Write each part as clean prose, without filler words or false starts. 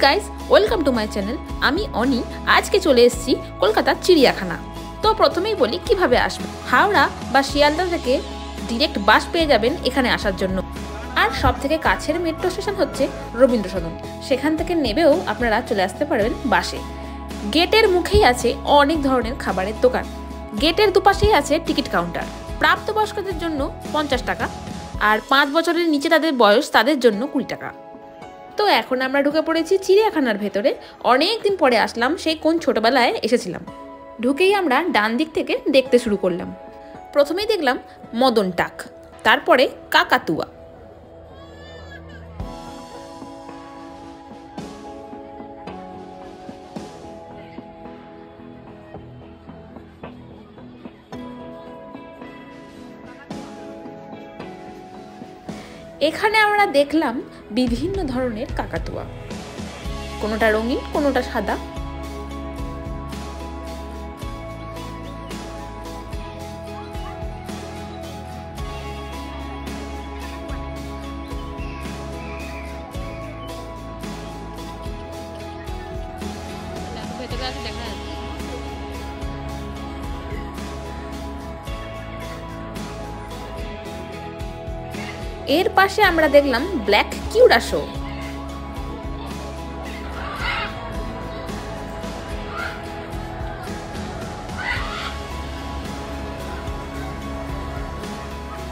Guys, welcome to my channel. আমি অনি। আজকে চলে এসেছি কলকাতার চিড়িয়াখানা। তো প্রথমেই বলি কিভাবে আসবেন। হাওড়া বা শিয়ালদা থেকে ডিরেক্ট বাস পেয়ে যাবেন এখানে আসার জন্য। আর সব থেকে কাছের মেট্রো স্টেশন হচ্ছে রবীন্দ্র সদন। সেখান থেকে নেবেও আপনারা চলে আসতে পারবেন বাসে। গেটের মুখেই আছে অনেক ধরনের খাবারের দোকান। গেটের দুপাশেই আছে টিকিট কাউন্টার। প্রাপ্তবয়স্কদের জন্য 50 টাকা, আর 5 বছরের নিচে তাদের বয়স তাদের জন্য 20 টাকা। তো এখন আমরা ঢুকে পড়েছি চিড়িয়াখানার ভেতরে। অনেক দিন পরে আসলাম, সেই কোন ছোটবেলায় এসেছিলাম। ঢুকেই আমরা ডান দিক থেকে দেখতে শুরু করলাম। প্রথমেই দেখলাম মদন টাক, তারপরে কাকাতুয়া। এখানে আমরা দেখলাম বিভিন্ন ধরনের কাকাতুয়া, কোনোটা রঙিন, কোনোটা সাদা। এর পাশে আমরা দেখলাম ব্ল্যাক কিউড়া শো।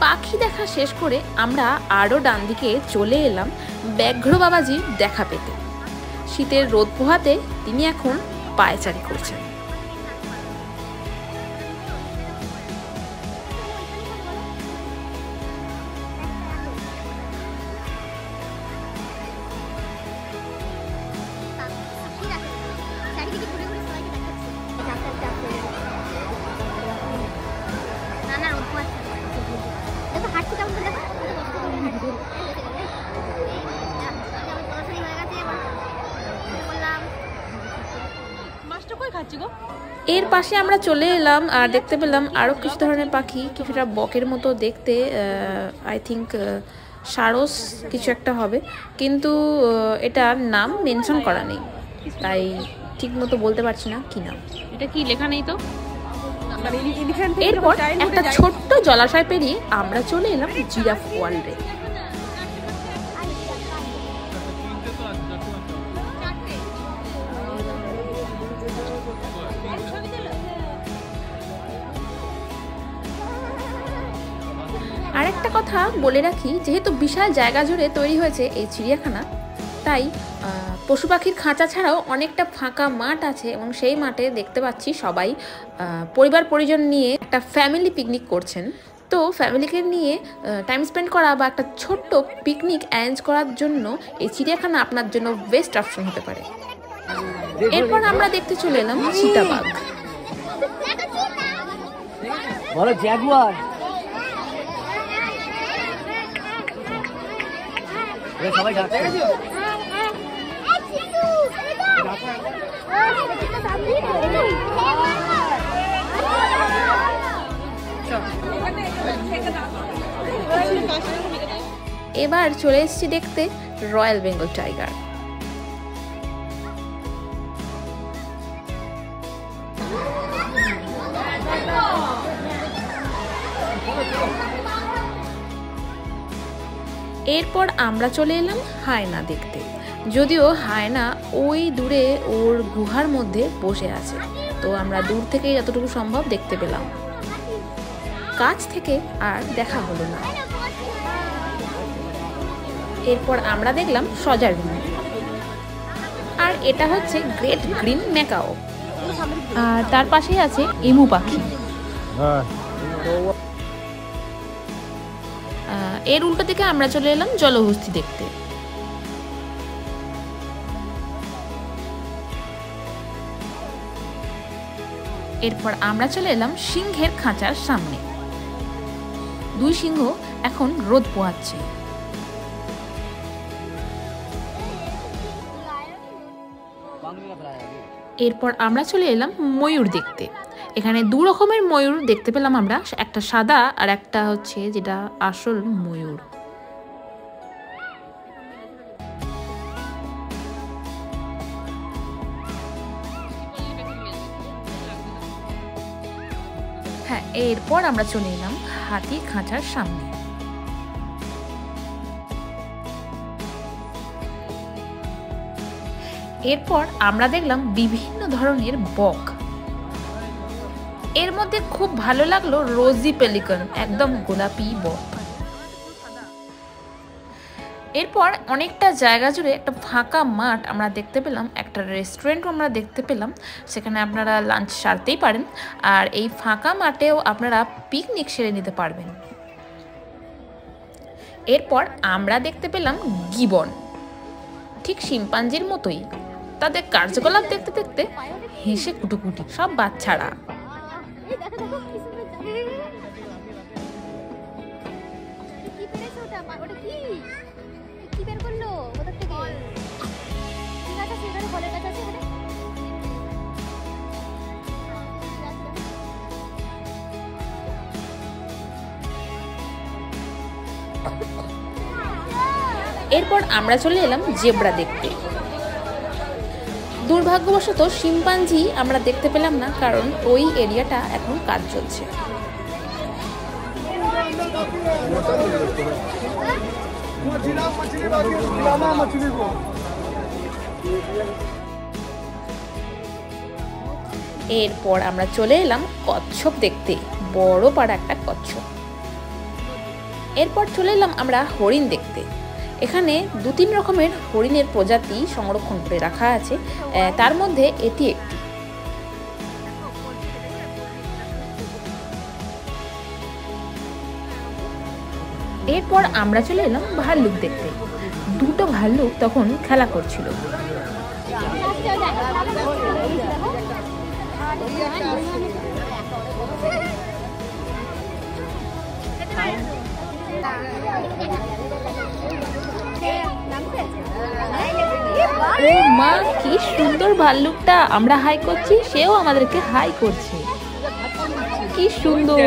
পাখি দেখা শেষ করে আমরা আরো ডান দিকে চলে এলাম ব্যাঘ্র বাবাজির দেখা পেতে। শীতের রোদ পোহাতে তিনি এখন পায়চারি করছেন। এর পাশে আমরা চলে এলাম আর দেখতে পেলাম আরো কিছু ধরনের পাখি, কিছুটা বকের মতো দেখতে। আই থিঙ্ক সারস কিছু একটা হবে, কিন্তু এটার নাম মেনশন করা নেই, তাই ঠিক মতো বলতে পারছি না কি নাম। এটা কি লেখা নেই তো। এরপর একটা ছোট্ট জলাশয় পেরিয়ে আমরা চলে এলাম জিরাফ ওয়ার্ল্ডে। আরেকটা কথা বলে রাখি, যেহেতু বিশাল জায়গা জুড়ে তৈরি হয়েছে এই চিড়িয়াখানা, তাই পশু পাখির খাঁচা ছাড়াও অনেকটা ফাঁকা মাঠ আছে, এবং সেই মাঠে দেখতে পাচ্ছি সবাই পরিবার পরিজন নিয়ে একটা ফ্যামিলি পিকনিক করছেন। তো ফ্যামিলিকে নিয়ে টাইম স্পেন্ড করা বা একটা ছোট্ট পিকনিক অ্যারেঞ্জ করার জন্য এই চিড়িয়াখানা আপনার জন্য বেস্ট অপশন হতে পারে। এরপর আমরা দেখতে চলে এলাম চিতাবাঘ। বলো জাগুয়ার। সবাই যাচ্ছে। এবার চলে এসেছি দেখতে রয়্যাল বেঙ্গল টাইগার। এরপর আমরা চলে এলাম হায়না দেখতে। যদিও হায়না ওই দূরে ওর গুহার মধ্যে বসে আছে, তো আমরা দূর থেকেই যতটুকু সম্ভব দেখতে পেলাম, কাছ থেকে আর দেখা হলো না। এরপর আমরা দেখলাম সজার রুম, আর এটা হচ্ছে গ্রেট গ্রিন ম্যাকাও, আর তার পাশেই আছে এমু পাখি। এর উল্টো দিকে আমরা চলে এলাম জলহস্তী দেখতে। এরপর আমরা চলে এলাম সিংহের খাঁচার সামনে। দুই সিংহ এখন রোদ পোহাচ্ছে। এরপর আমরা চলে এলাম ময়ূর দেখতে। এখানে দু রকমের ময়ূর দেখতে পেলাম আমরা, একটা সাদা আর একটা হচ্ছে যেটা আসল ময়ূর। হ্যাঁ, এরপর আমরা চলে এলাম হাতির খাঁচার সামনে। এরপর আমরা দেখলাম বিভিন্ন ধরনের বক। এর মধ্যে খুব ভালো লাগলো রোজি পেলিকন, একদম গোলাপি বক। এরপর অনেকটা জায়গা জুড়ে একটা ফাঁকা মাঠ আমরা দেখতে পেলাম, একটা রেস্টুরেন্টও আমরা দেখতে পেলাম, সেখানে আপনারা লাঞ্চ সারতেই পারেন। আর এই ফাঁকা মাঠেও আপনারা পিকনিক সেরে নিতে পারবেন। এরপর আমরা দেখতে পেলাম গিবন, ঠিক শিম্পাঞ্জির মতোই। তাদের কার্যকলাপ দেখতে দেখতে হেসে কুটুকুটি, সব বাচ্চারা। এরপর আমরা চলে এলাম জেব্রা দেখতে। দুর্ভাগ্যবশত শিম্পাঞ্জি আমরা দেখতে পেলাম না, কারণ ওই এরিয়াটা এখন কাজ চলছে। এরপর আমরা চলে এলাম কচ্ছপ দেখতে, বড় পাড়া একটা কচ্ছপ। এরপর চলে এলাম আমরা হরিণ দেখতে। এখানে 2-3 রকমের হরিণের প্রজাতি সংরক্ষণ করে রাখা আছে, তার মধ্যে এটি একটি। এরপর আমরা চলে এলাম ভাল্লুক দেখতে। 2টো ভাল্লুক তখন খেলা করছিল। ও মা, কি সুন্দর ভাল্লুকটা! আমরা হাই করছি, সেও আমাদেরকে হাই করছে। কি সুন্দর!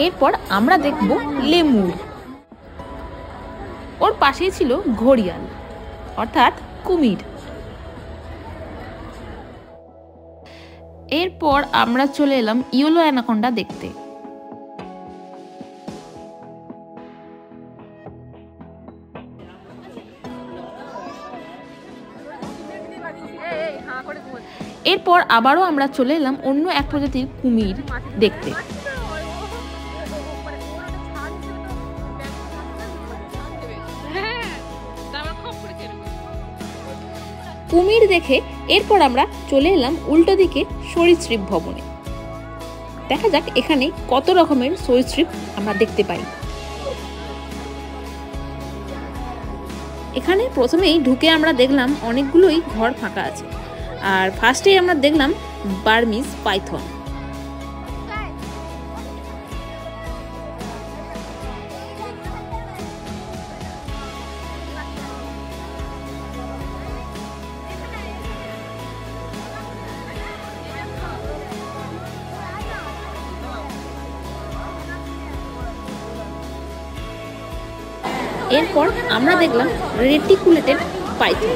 এরপর আমরা দেখব লেমুর। ওর পাশেই ছিল ঘড়িয়াল, অর্থাৎ কুমির। এরপর আমরা চলে এলাম ইয়েলো অ্যানাকোন্ডা দেখতে। এরপর আবারও আমরা চলে এলাম অন্য এক প্রজাতির কুমির দেখতে। কুমির দেখে এরপর আমরা চলে এলাম উল্টো দিকে সরীসৃপ ভবনে। দেখা যাক এখানে কত রকমের সরীসৃপ আমরা দেখতে পাই। এখানে প্রথমেই ঢুকে আমরা দেখলাম অনেকগুলোই ঘর ফাঁকা আছে। আর ফার্স্টেই আমরা দেখলাম বার্মিজ পাইথন। এরপর আমরা দেখলাম রেটিকুলেটেড পাইথন।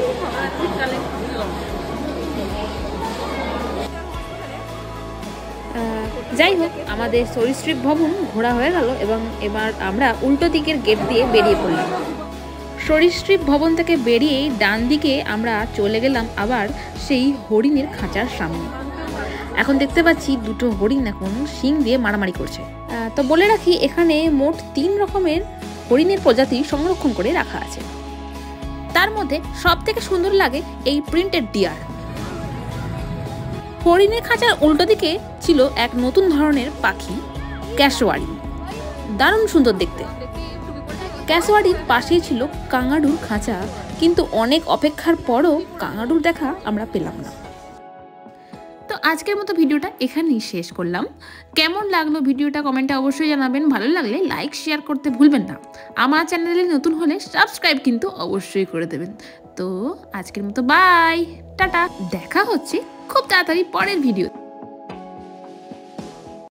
যাই হোক, আমাদের সরীসৃপ ভবন ঘোরা হয়ে গেল এবং এবার আমরা উল্টো দিকের গেট দিয়ে বেরিয়ে পড়লাম। সরীসৃপ ভবন থেকে বেরিয়েই ডান দিকে আমরা চলে গেলাম আবার সেই হরিণের খাঁচার সামনে। এখন দেখতে পাচ্ছি 2টো হরিণ এখন শিং দিয়ে মারামারি করছে। তো বলে রাখি, এখানে মোট 3 রকমের হরিণের প্রজাতি সংরক্ষণ করে রাখা আছে। তার মধ্যে সব থেকে সুন্দর লাগে এই প্রিন্টেড ডিয়ার। হরিণের খাঁচার উল্টো দিকে ছিল এক নতুন ধরনের পাখি, ক্যাশোয়ারি। দারুণ সুন্দর দেখতে। ক্যাশোয়ারির পাশেই ছিল কাঙারুর খাঁচা, কিন্তু অনেক অপেক্ষার পরও কাঙারুর দেখা আমরা পেলাম না। তো আজকের মতো ভিডিওটা এখানেই শেষ করলাম। কেমন লাগলো ভিডিওটা কমেন্টে অবশ্যই জানাবেন। ভালো লাগলে লাইক শেয়ার করতে ভুলবেন না। আমার চ্যানেলে নতুন হলে সাবস্ক্রাইব কিন্তু অবশ্যই করে দেবেন। তো আজকের মতো বাই, টাটা। দেখা হচ্ছে খুব তাড়াতাড়ি পরের ভিডিও।